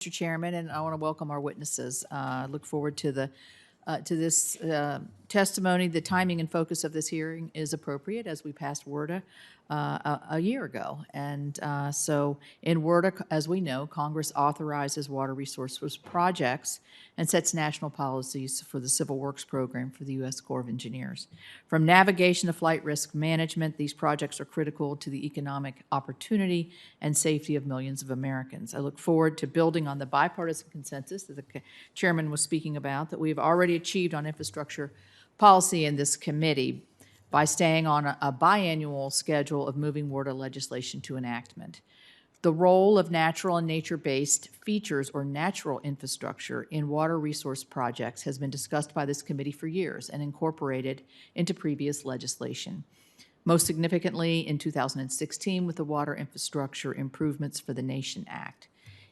Mr. Chairman, and I want to welcome our witnesses. I look forward to this testimony. The timing and focus of this hearing is appropriate as we passed WRDA a year ago. And so in WRDA, as we know, Congress authorizes water resources projects and sets national policies for the Civil Works program for the U.S. Corps of Engineers. From navigation to flight risk management, these projects are critical to the economic opportunity and safety of millions of Americans. I look forward to building on the bipartisan consensus that the chairman was speaking about that we have already achieved on infrastructure policy in this committee by staying on a biannual schedule of moving WRDA legislation to enactment. The role of natural and nature-based features or natural infrastructure in water resource projects has been discussed by this committee for years and incorporated into previous legislation. Most significantly in 2016 with the Water Infrastructure Improvements for the Nation Act.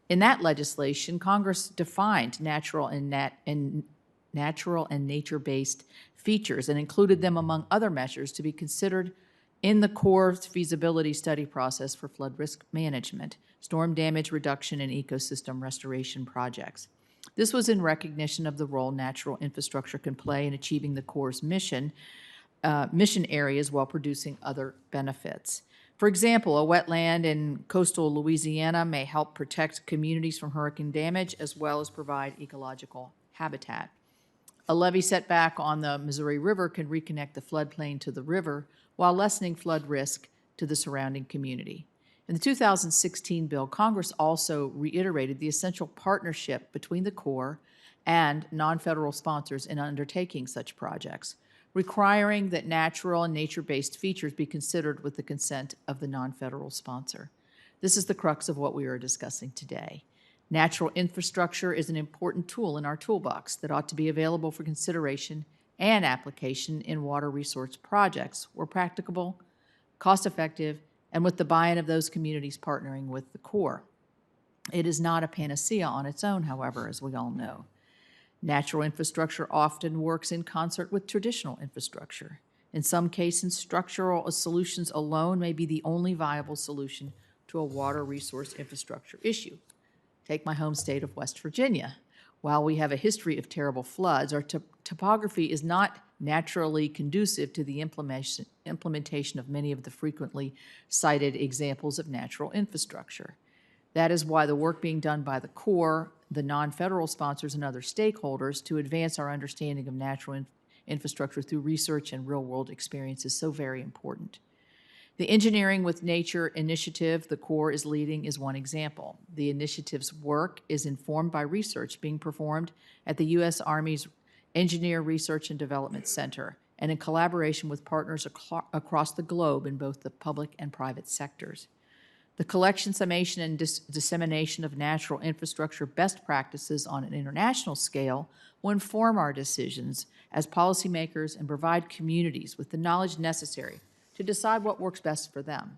In that legislation, Congress defined natural and nature-based features and included them among other measures to be considered in the Corps' feasibility study process for flood risk management, storm damage reduction, and ecosystem restoration projects. This was in recognition of the role natural infrastructure can play in achieving the Corps' mission areas while producing other benefits. For example, a wetland in coastal Louisiana may help protect communities from hurricane damage as well as provide ecological habitat. A levee setback on the Missouri River can reconnect the floodplain to the river while lessening flood risk to the surrounding community. In the 2016 bill, Congress also reiterated the essential partnership between the Corps and non-federal sponsors in undertaking such projects, requiring that natural and nature-based features be considered with the consent of the non-federal sponsor. This is the crux of what we are discussing today. Natural infrastructure is an important tool in our toolbox that ought to be available for consideration and application in water resource projects where practicable, cost-effective, and with the buy-in of those communities partnering with the Corps. It is not a panacea on its own, however, as we all know. Natural infrastructure often works in concert with traditional infrastructure. In some cases, structural solutions alone may be the only viable solution to a water resource infrastructure issue. Take my home state of West Virginia. While we have a history of terrible floods, our topography is not naturally conducive to the implementation of many of the frequently cited examples of natural infrastructure. That is why the work being done by the Corps, the non-federal sponsors, and other stakeholders to advance our understanding of natural infrastructure through research and real-world experience is so very important. The Engineering with Nature initiative the Corps is leading is one example. The initiative's work is informed by research being performed at the U.S. Army's Engineer Research and Development Center and in collaboration with partners across the globe in both the public and private sectors. The collection, summation, and dissemination of natural infrastructure best practices on an international scale will inform our decisions as policymakers and provide communities with the knowledge necessary to decide what works best for them.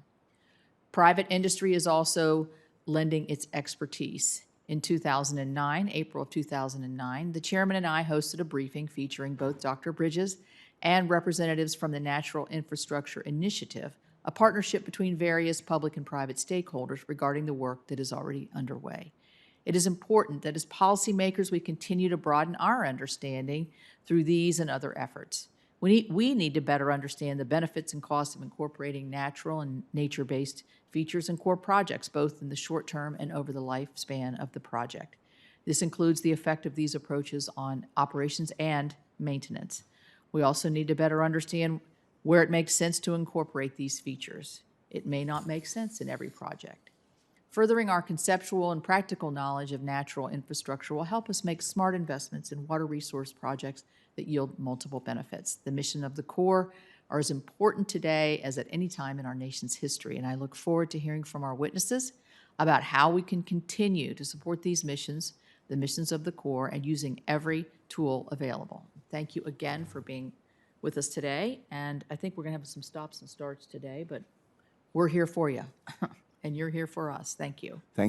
Private industry is also lending its expertise. In 2009, April of 2009, the chairman and I hosted a briefing featuring both Dr. Bridges and representatives from the Natural Infrastructure Initiative, a partnership between various public and private stakeholders regarding the work that is already underway. It is important that as policymakers we continue to broaden our understanding through these and other efforts. We need to better understand the benefits and costs of incorporating natural and nature-based features in core projects, both in the short term and over the lifespan of the project. This includes the effect of these approaches on operations and maintenance. We also need to better understand where it makes sense to incorporate these features. It may not make sense in every project. Furthering our conceptual and practical knowledge of natural infrastructure will help us make smart investments in water resource projects that yield multiple benefits. The mission of the Corps are as important today as at any time in our nation's history, and I look forward to hearing from our witnesses about how we can continue to support these missions, the missions of the Corps, and using every tool available. Thank you again for being with us today, and I think we're going to have some stops and starts today, but we're here for you, and you're here for us. Thank you. Thank